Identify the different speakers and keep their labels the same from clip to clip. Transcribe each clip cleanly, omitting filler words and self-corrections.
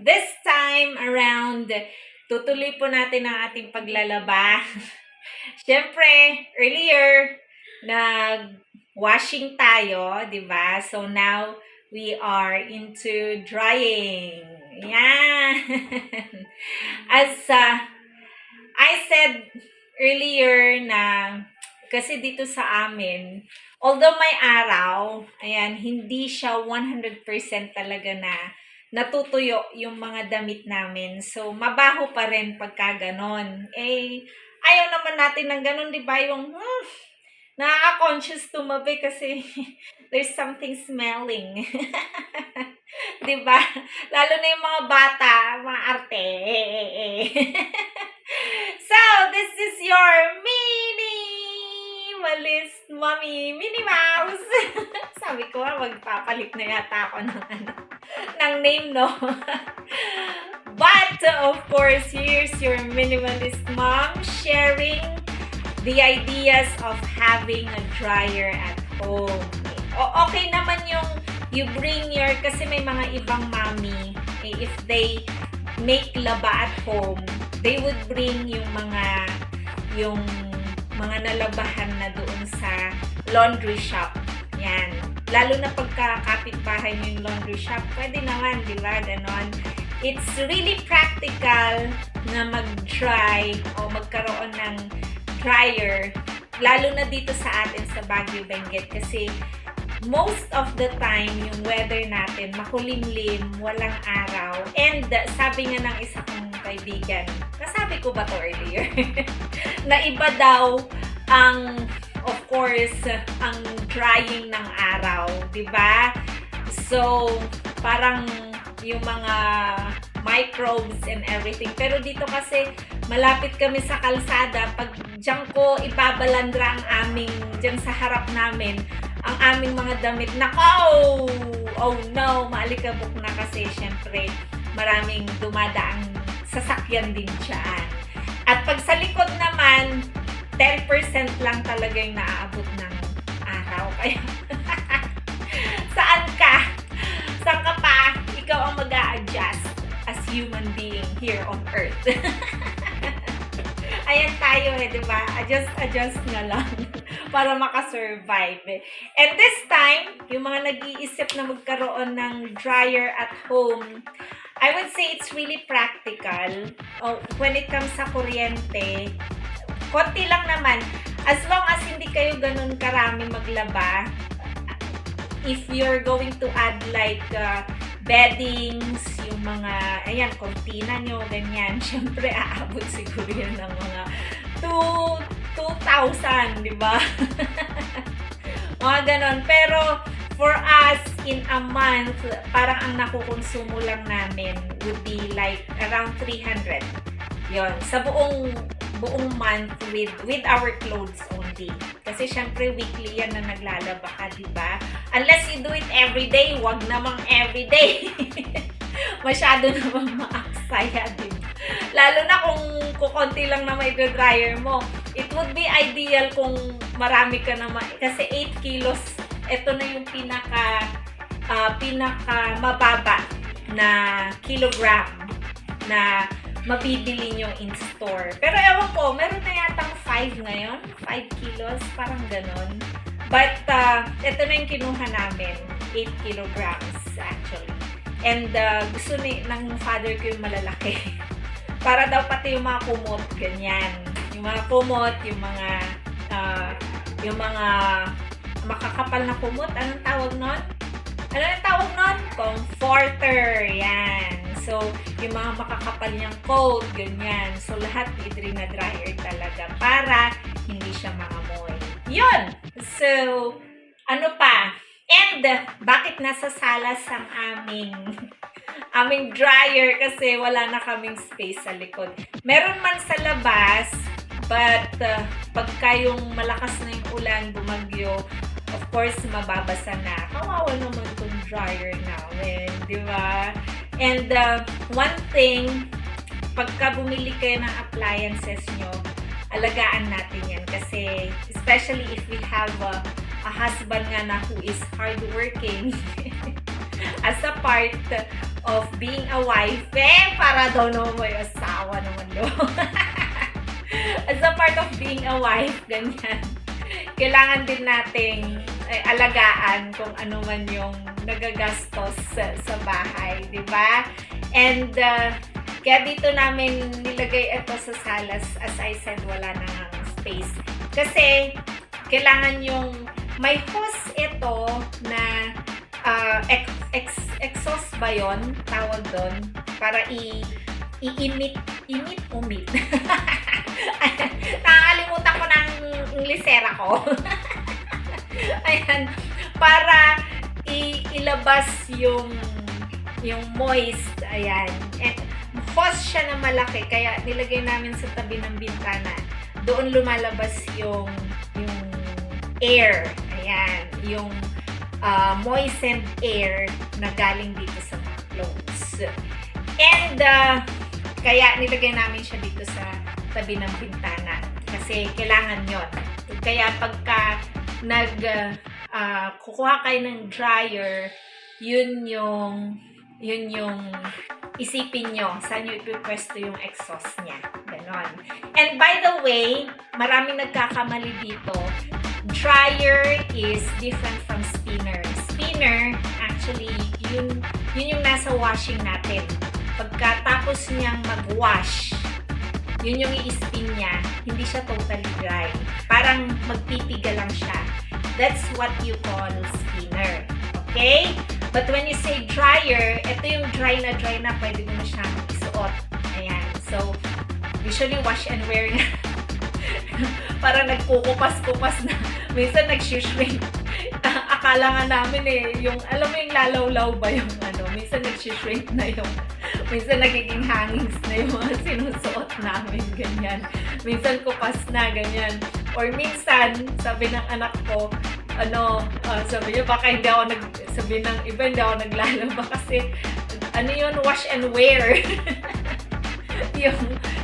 Speaker 1: this time around, tutuloy po natin ang ating paglalaba. Siyempre, earlier, nag-washing tayo, di ba? So now, we are into drying. Yan. As I said earlier na, kasi dito sa amin, although may araw, ayan, hindi siya 100% talaga na natutuyo yung mga damit namin. So, mabaho pa rin pagka ganon. Eh, ayaw naman natin ng ganon, di ba? Yung, nakaka-conscious tumabi kasi there's something smelling. Di ba? Lalo na yung mga bata, mga arte. So, this is your minimalist mommy, Minnie Mouse. Sabi ko, magpapalit na yata ako ng name, no? But, of course, here's your minimalist mom sharing the ideas of having a dryer at home. Okay naman yung you bring your, kasi may mga ibang mommy, if they make laba at home, they would bring yung mga nalabahan na doon sa laundry shop. Yan. Lalo na pagka kapitbahay nyo yung laundry shop, pwede naman, di ba? Ganon. It's really practical na mag-dry o magkaroon ng dryer, lalo na dito sa atin sa Baguio, Benguet, kasi most of the time, yung weather natin, makulimlim, walang araw. And sabi nga ng isa kong kaibigan, nasabi ko ba to earlier? Na iba daw ang, of course, ang drying ng araw, di ba? So, parang yung mga microbes and everything. Pero dito kasi, malapit kami sa kalsada. Pag diyan ko ibabalandra ang aming, diyan sa harap namin, ang aming mga damit, nako! Oh no, maalikabok na kasi syempre maraming dumadaang sasakyan din dyan. At pag sa likod naman, 10% lang talaga yung naaabot ng araw. Kaya, saan ka? Saan ka pa? Ikaw ang mag-a-adjust as human being here on earth. Ayan tayo di ba? Adjust na lang para makasurvive. And this time, yung mga nag-iisip na magkaroon ng dryer at home, I would say it's really practical. When it comes sa kuryente, konti lang naman. As long as hindi kayo ganun karami maglaba, if you're going to add like beddings, yung mga, ayan, kontina nyo, ganyan, syempre aabot siguro yan ng mga 2,000, di ba? Mga ganon. Pero, for us, in a month, parang ang nakukonsumo lang namin would be like around 300. Yon, sa buong month with our clothes only. Kasi syempre weekly yan na naglalaba ka, di ba? Unless you do it every day, wag namang every day. Masyado namang maaksaya, di ba? Lalo na kung kukonti lang na may dryer mo. It would be ideal kung marami ka naman. Kasi 8 kilos, ito na yung pinaka mababa na kilogram na mabibili nyo in store. Pero ewan ko, meron na yatang 5 ngayon. 5 kilos, parang ganon. But, ito na yung kinuha namin. 8 kilograms, actually. And, gusto ng father ko yung malalaki. Para daw pati yung mga kumot, ganyan. Yung mga kumot, yung mga makakapal na kumot. Anong tawag nun? Comforter. Yan. So, yung mga makakapal niyang coat, ganyan. So, lahat na dryer talaga para hindi siya mangamoy. Yun! So, ano pa? And, bakit nasa salas ang aming dryer? Kasi wala na kaming space sa likod. Meron man sa labas, but pagka yung malakas na yung ulan, bumagyo, of course, mababasa na. Kawawa naman itong dryer namin, di ba? And one thing, pagka bumili kayo ng appliances nyo, alagaan natin yan. Kasi, especially if we have a husband nga na who is hardworking, as a part of being a wife, para daw naman may asawa naman do. As a part of being a wife, ganyan. Kailangan din nating alagaan kung ano man yung nagagastos sa bahay, di ba? And kaya dito namin nilagay ito sa salas. As I said, wala nang space. Kasi kailangan yung may hose ito na exhaust ba yun? Tawag doon. Para i-emit. Nakakalimutan ko ng lisera ko. Ayan. Para ilabas yung moist. Ayan. And hose siya na malaki. Kaya nilagay namin sa tabi ng bintana. Doon lumalabas yung air. Ayan. Yung moistened air na galing dito sa mga clothes. And kaya nilagay namin siya dito sa tabi ng bintana. Kasi kailangan yon. Kaya pagka kukuha kayo ng dryer, yun yung isipin nyo saan nyo ipipwesto yung exhaust niya. Ganon. And by the way, maraming nagkakamali dito. Dryer is different from spinner. Spinner, actually, yun yung nasa washing natin. Pagkatapos niyang mag-wash, yun yung i-spin niya. Hindi siya totally dry. Parang magpipiga lang siya. That's what you call spinner. Okay? But when you say dryer, ito yung dry na pwede mo na siyang isuot. Ayan. So, usually wash and wear na. Parang nagkukupas-kupas na. Minsan nag-shrink. Akala nga namin yung, alam mo yung lalaw-law ba yung minsan nag-shrink na yung, minsan nagiging hangings na yung mga sinusuot namin, ganyan. Minsan kupas na, ganyan. Or minsan, sabi ng anak ko, sabi niya, baka hindi ako sabi ng iba, hindi ako naglalaba kasi, yun, wash and wear.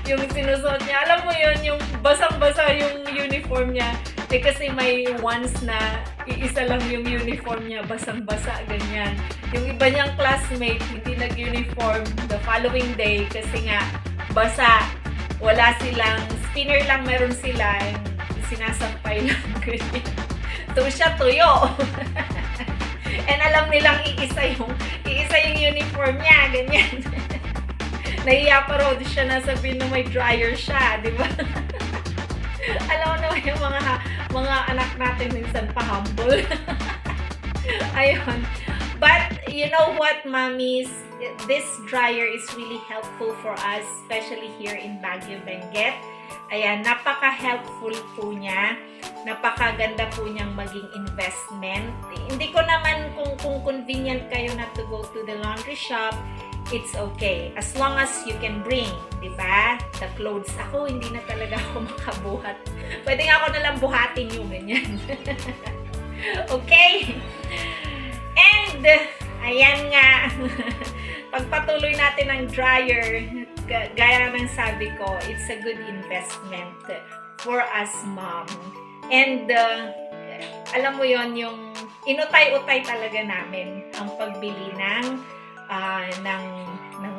Speaker 1: yung sinusuot niya, alam mo yun, yung basang-basa yung uniform niya. Kasi may once na iisa lang yung uniform niya, basang-basa, ganyan. Yung iba niyang classmate, hindi nag-uniform the following day kasi nga, basa, wala silang, spinner lang meron sila, sinasampay lang, ganyan. So, siya tuyo. And alam nilang iisa yung uniform niya, ganyan. Nahiya pa raw siya na sabihin na may dryer siya, di ba? Alam mo naman yung mga anak natin minsan pa-humble. Ayun. But, you know what, mommies? This dryer is really helpful for us, especially here in Baguio, Benguet. Ayan, napaka-helpful po niya. Napakaganda po niyang maging investment. Hindi ko naman kung convenient kayo na to go to the laundry shop, it's okay. As long as you can bring, di ba? The clothes. Ako, hindi na talaga ako makabuhat. Pwede nga ako nalang buhatin yung ganyan. Okay? And, ayan nga. Pagpatuloy natin ang dryer, gaya ng sabi ko, it's a good investment for us, mom. And, alam mo yon yung inutay-utay talaga namin ang pagbili ng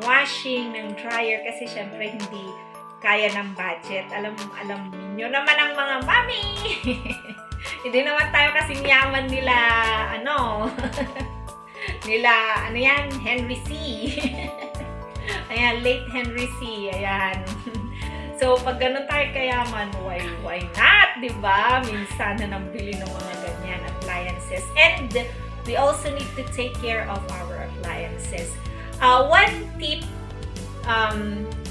Speaker 1: washing, ng dryer, kasi syempre hindi kaya ng budget. Alam niyo naman ang mga mami. Hindi naman tayo kasing yaman nila, Henry C. Ayan, late Henry C. Ayan. So, pag ganun tayo kayaman, why not, di ba? Minsan na nambili ng mga ganyan appliances. And we also need to take care of our appliances. One tip,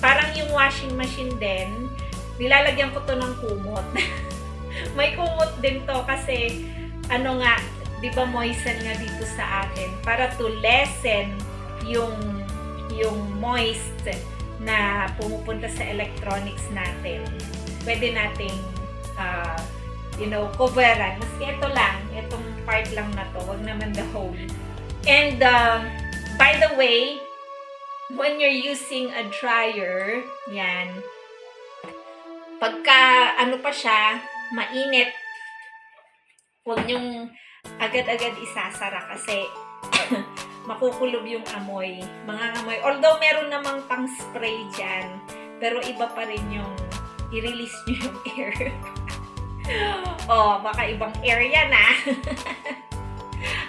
Speaker 1: parang yung washing machine din, nilalagyan ko to ng kumot. May kumot din to kasi, di ba moisten nga dito sa akin, para to lessen yung moist na pumupunta sa electronics natin. Pwede nating, coveran. Maski ito lang, itong part lang na to, wag naman the whole. And, by the way, when you're using a dryer, yan, pagka, pa siya, mainit, wag niyong agad-agad isasara kasi makukulob yung amoy. Mangangamoy. Although meron namang pang spray dyan, pero iba pa rin yung i-release nyo yung air. Oh, baka ibang air yan ah.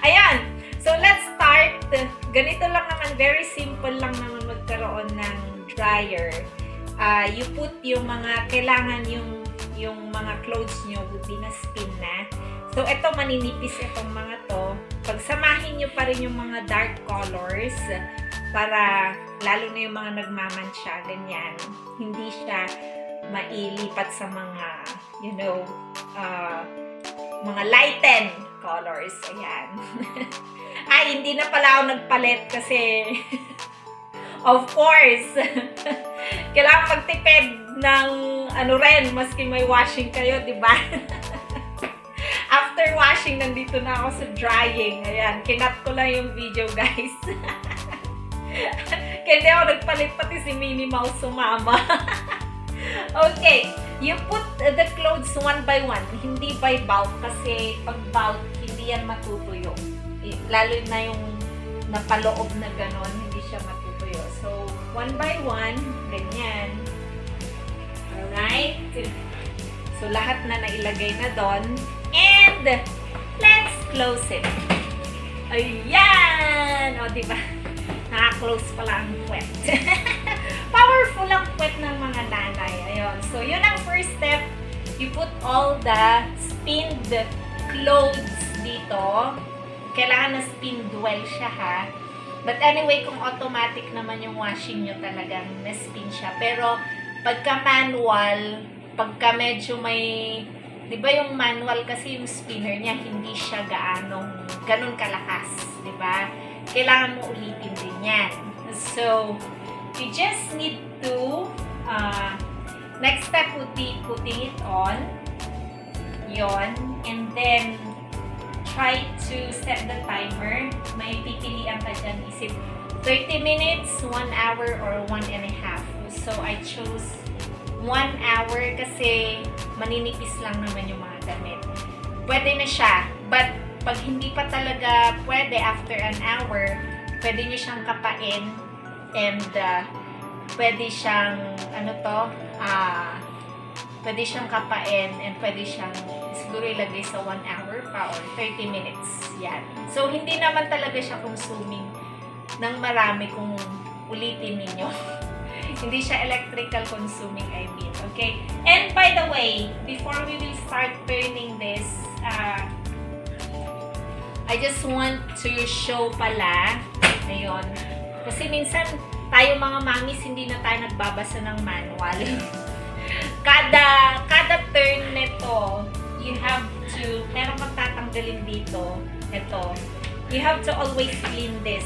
Speaker 1: Ayan. So, let's start. Ganito lang naman, very simple lang naman magkaroon ng dryer. You put yung mga, kailangan yung mga clothes nyo would be na spin na. So, ito maninipis itong mga to. Pagsamahin nyo pa rin yung mga dark colors para lalo na yung mga nagmamansya, ganyan. Hindi siya mailipat sa mga, you know, mga lighten colors. Ayan. Ay, hindi na pala ako nagpalit kasi of course, kailangan magtipid ng ano rin, maski may washing kayo, di ba? After washing, nandito na ako sa drying. Ayan, kinat ko lang yung video, guys. Kaya hindi ako nagpalit, pati si Minnie Mouse sumama. Okay, you put the clothes one by one, hindi by bulk, kasi pag bulk, hindi yan matutuyo. Lalo na yung napaloob na ganon, hindi siya matutuyo. So, one by one, ganyan. Alright. So, lahat na nailagay na doon. And, let's close it. Ayan! O, diba? Naka-close pala ang puwet. Powerful ang puwet ng mga nanay. Ayun. So, yun ang first step. You put all the spinned clothes dito. Kailangan na spin duel siya, ha? But anyway, kung automatic naman yung washing nyo, talagang na-spin siya. Pero, pagka manual, pagka medyo may, di ba yung manual kasi yung spinner niya, hindi siya ganun kalakas, di ba? Kailangan mo ulitin din yan. So, you just need to, next step would be putting it on, yon, and then, try to set the timer. May pipilian ka dyan, is it 30 minutes, 1 hour, or 1.5? So, I chose 1 hour kasi maninipis lang naman yung mga damit. Pwede na siya, but pag hindi pa talaga pwede after an hour, pwede nyo siyang kapain and pwede siyang, pwede siyang kapain and pwede siyang siguro ilagay sa 1 hour pa or 30 minutes. Yan. So, hindi naman talaga siya consuming ng marami kung ulitin ninyo. Hindi siya electrical consuming, I mean. Okay? And by the way, before we will start turning this, I just want to show pala, ayun, kasi minsan tayo mga mamis, hindi na tayo nagbabasa ng manual. Kada turn nito, you have to, meron kang tatanggalin dito, ito, you have to always clean this.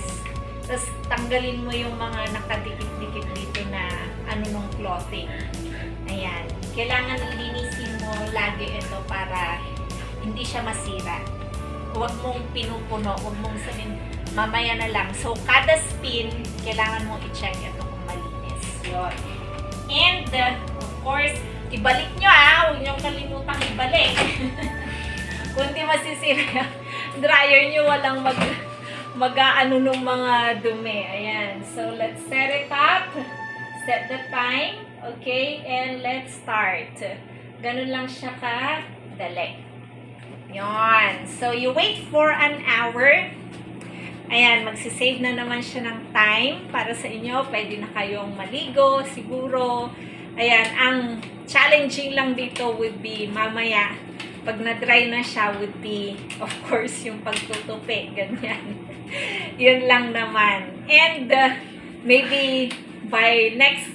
Speaker 1: Tapos tanggalin mo yung mga nakadikit-dikit dito na nung clothing. Ayan. Kailangan linisin mo lagi ito para hindi siya masira. Huwag mong pinupuno, huwag mong sabihin, mamaya na lang. So, kada spin, kailangan mo i-check ito kung malinis. Yun. And, of course, ibalik nyo huwag nyo kalimutang ibalik. Kung di masisira, dryer nyo walang mag-aano nung mga dumi. Ayan. So, let's set it up. Set the time. Okay? And let's start. Ganun lang siya kadali. Yun. So, you wait for an hour. Ayan. Magsisave na naman siya ng time para sa inyo. Pwede na kayong maligo, siguro. Ayan. Ang challenging lang dito would be mamaya. Pag na-dry na siya would be, of course, yung pagtutupi. Ganyan. Yun lang naman. And, maybe, by next,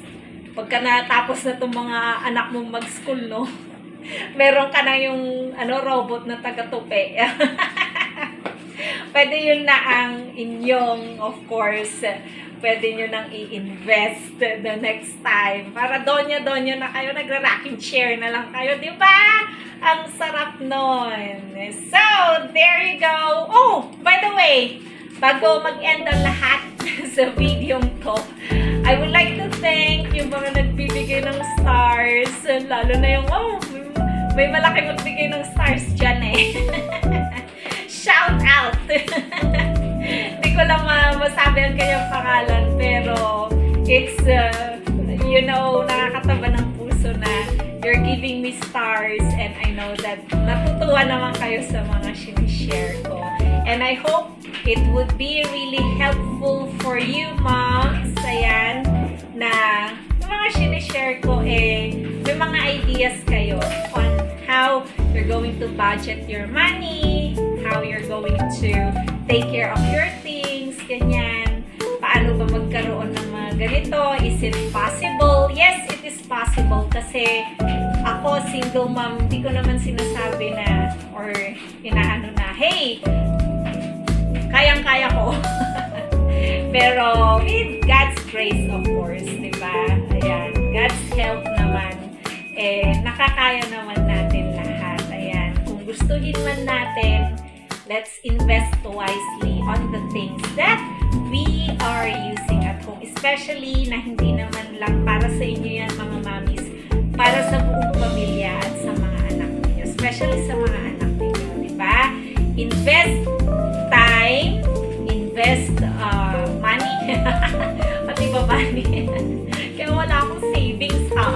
Speaker 1: pagka natapos na itong mga anak mong mag-school, no? Meron ka na yung, robot na taga-tupi. Pwede yun na ang inyong, of course, pwede nyo nang i-invest the next time. Para donya-donya na kayo, nagra-rocking chair na lang kayo, di ba? Ang sarap nun. So, there you go. Oh, by the way, bago mag-end ang lahat sa video to, I would like to thank yung mga nagbibigay ng stars. Lalo na yung, may malaki magbigay ng stars dyan eh. Shout out! Hindi ko lang Isabel kayong pangalan, pero it's, nakakataba ng puso na you're giving me stars, and I know that natutuwa naman kayo sa mga sinishare ko. And I hope it would be really helpful for you, moms. Ayan, na yung mga sinishare ko, may mga ideas kayo on how you're going to budget your money, how you're going to take care of your things, ganyan. Paano ba magkaroon ng mga ganito? Is it possible? Yes, it is possible kasi ako, single mom, hindi ko naman sinasabi na or inaano na, hey, kayang-kaya ko. Pero with God's grace, of course, di ba? Ayan, God's help naman, nakakaya naman natin lahat. Ayan, kung gustuhin man natin, let's invest wisely on the things that we are using at home. Especially na hindi naman lang para sa inyo yan, mga mommies, para sa buong pamilya at sa mga anak niyo. Especially sa mga anak niyo, di ba? Invest time, invest money. Pati ba money? Kaya wala akong savings, ha?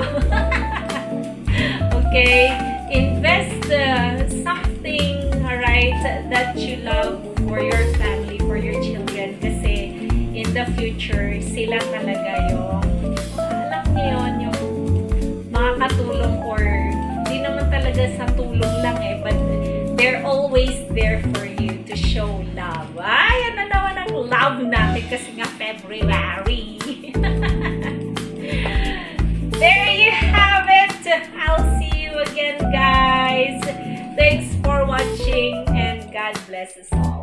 Speaker 1: Okay? Invest something, alright, that you love for your family, for your children. Kasi in the future, sila talaga yung, alam niyo yun, yung makakatulong, or di naman talaga sa tulong lang but they're always there for you to show love. Ay, ano naman ang love natin kasi nga February. There you have it. I'll see you again, guys. Thanks for watching, and God bless us all.